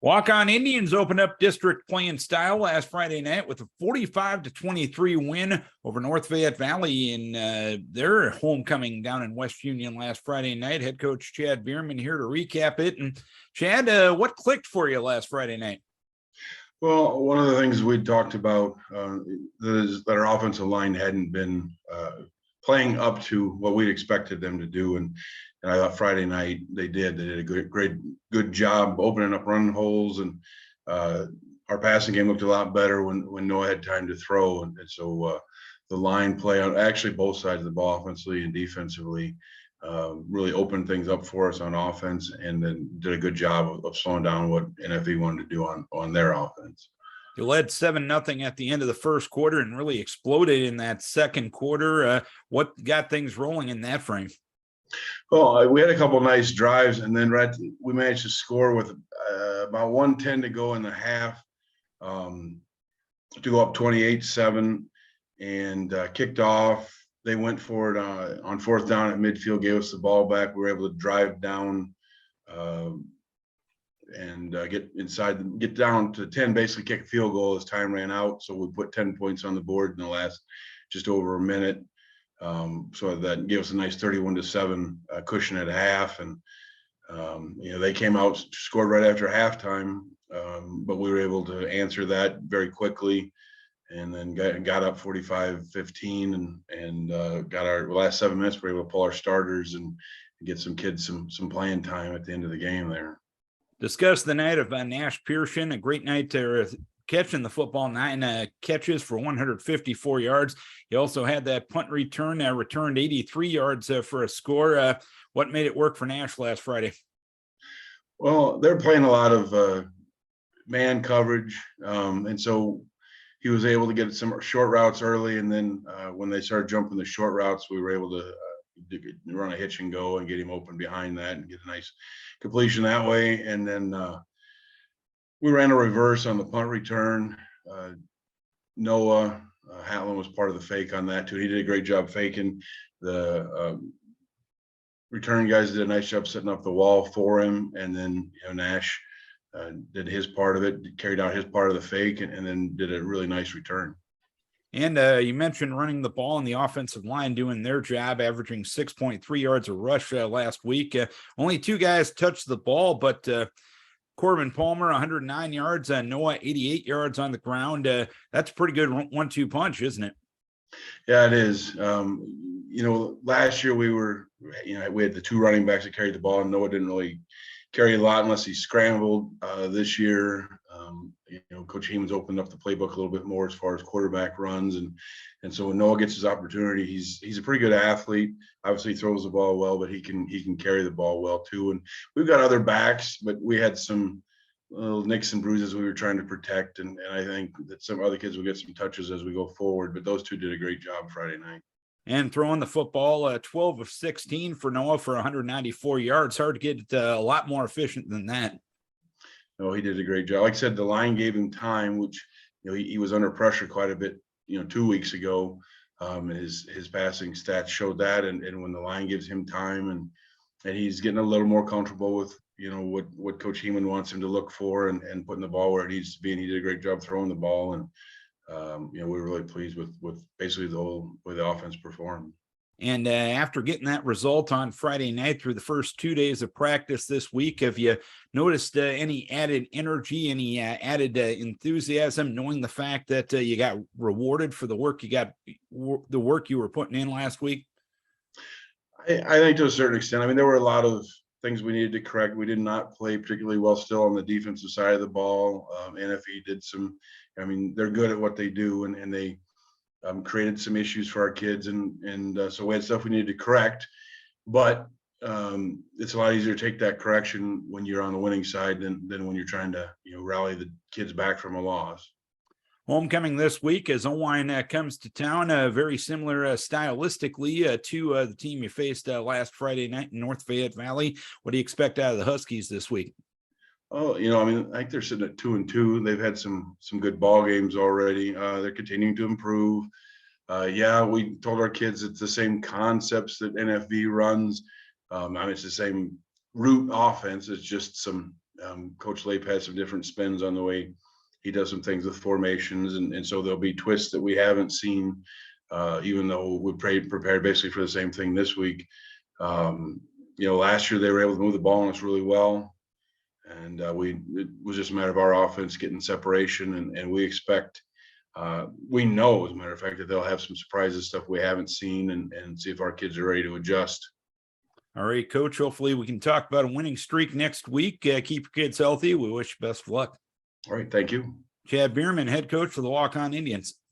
Walk-On Indians opened up district play in style last Friday night with a 45-23 win over North Fayette Valley in their homecoming down in West Union last Friday night. Head coach Chad Beermann here to recap it. And Chad, what clicked for you last Friday night? Well, one of the things we talked about is that our offensive line hadn't been playing up to what we expected them to do, and I thought Friday night they did. They did a good job opening up run holes, and our passing game looked a lot better when Noah had time to throw, and so the line play on actually both sides of the ball, offensively and defensively, really opened things up for us on offense, and then did a good job of slowing down what NFV wanted to do on their offense. You led 7-0 at the end of the first quarter and really exploded in that second quarter. What got things rolling in that frame? Well, we had a couple nice drives, and then we managed to score with about 1:10 to go in the half, to go up 28-7, and kicked off. They went for it on fourth down at midfield, gave us the ball back. We were able to drive down and get down to 10, basically kick a field goal as time ran out. So we put 10 points on the board in the last just over a minute. So that gave us a nice 31-7 cushion at half. And, they came out, scored right after halftime, but we were able to answer that very quickly, and then got up 45-15 and got our last 7 minutes. We were able to pull our starters and get some kids some playing time at the end of the game there. Discuss the night of Nash Pearson, a great night to catching the football, 9 catches for 154 yards. He also had that punt return, returned 83 yards for a score. What made it work for Nash last Friday? Well, they're playing a lot of man coverage, and so he was able to get some short routes early, and then when they started jumping the short routes, we were able to run a hitch and go and get him open behind that and get a nice completion that way. And then we ran a reverse on the punt return. Noah Hatlin was part of the fake on that too. He did a great job faking. The return guys did a nice job setting up the wall for him, and then Nash did his part of it, carried out his part of the fake, and then did a really nice return. And you mentioned running the ball and the offensive line doing their job, averaging 6.3 yards a rush last week. Only 2 guys touched the ball, but Corbin Palmer, 109 yards, Noah, 88 yards on the ground. That's a pretty good 1-2 punch, isn't it? Yeah, it is. Last year we had the 2 running backs that carried the ball, and Noah didn't really carry a lot unless he scrambled. This year, Coach Heeman's opened up the playbook a little bit more as far as quarterback runs, and so when Noah gets his opportunity, he's a pretty good athlete. Obviously, he throws the ball well, but he can carry the ball well too. And we've got other backs, but we had some little nicks and bruises we were trying to protect, and I think that some other kids will get some touches as we go forward. But those 2 did a great job Friday night. And throwing the football, 12 of 16 for Noah for 194 yards. Hard to get a lot more efficient than that. No, he did a great job. Like I said, the line gave him time, which he was under pressure quite a bit 2 weeks ago. His passing stats showed that, and when the line gives him time, and he's getting a little more comfortable with what Coach Heeman wants him to look for, and putting the ball where it needs to be. And he did a great job throwing the ball, and we're really pleased with basically the whole way the offense performed. And after getting that result on Friday night through the first 2 days of practice this week, have you noticed any added energy, any added enthusiasm, knowing the fact that you got rewarded for the work you were putting in last week? I think to a certain extent. I mean, there were a lot of things we needed to correct. We did not play particularly well still on the defensive side of the ball. NFE did they're good at what they do, and they created some issues for our kids, and so we had stuff we needed to correct. But it's a lot easier to take that correction when you're on the winning side than when you're trying to rally the kids back from a loss. Homecoming this week as Owine comes to town, very similar stylistically to the team you faced last Friday night in North Fayette Valley. What do you expect out of the Huskies this week? Oh, I think they're sitting at 2-2. They've had some good ball games already. They're continuing to improve. We told our kids it's the same concepts that NFV runs. It's the same route offense. It's just some Coach Lape has some different spins on the way he does some things with formations, and so there'll be twists that we haven't seen, even though we prepared basically for the same thing this week. Last year they were able to move the ball on us really well, and it was just a matter of our offense getting separation, and we expect, we know, as a matter of fact, that they'll have some surprises, stuff we haven't seen, and see if our kids are ready to adjust. All right, Coach. Hopefully we can talk about a winning streak next week. Keep your kids healthy. We wish you best of luck. All right. Thank you. Chad Beermann, head coach for the Walk-On Indians.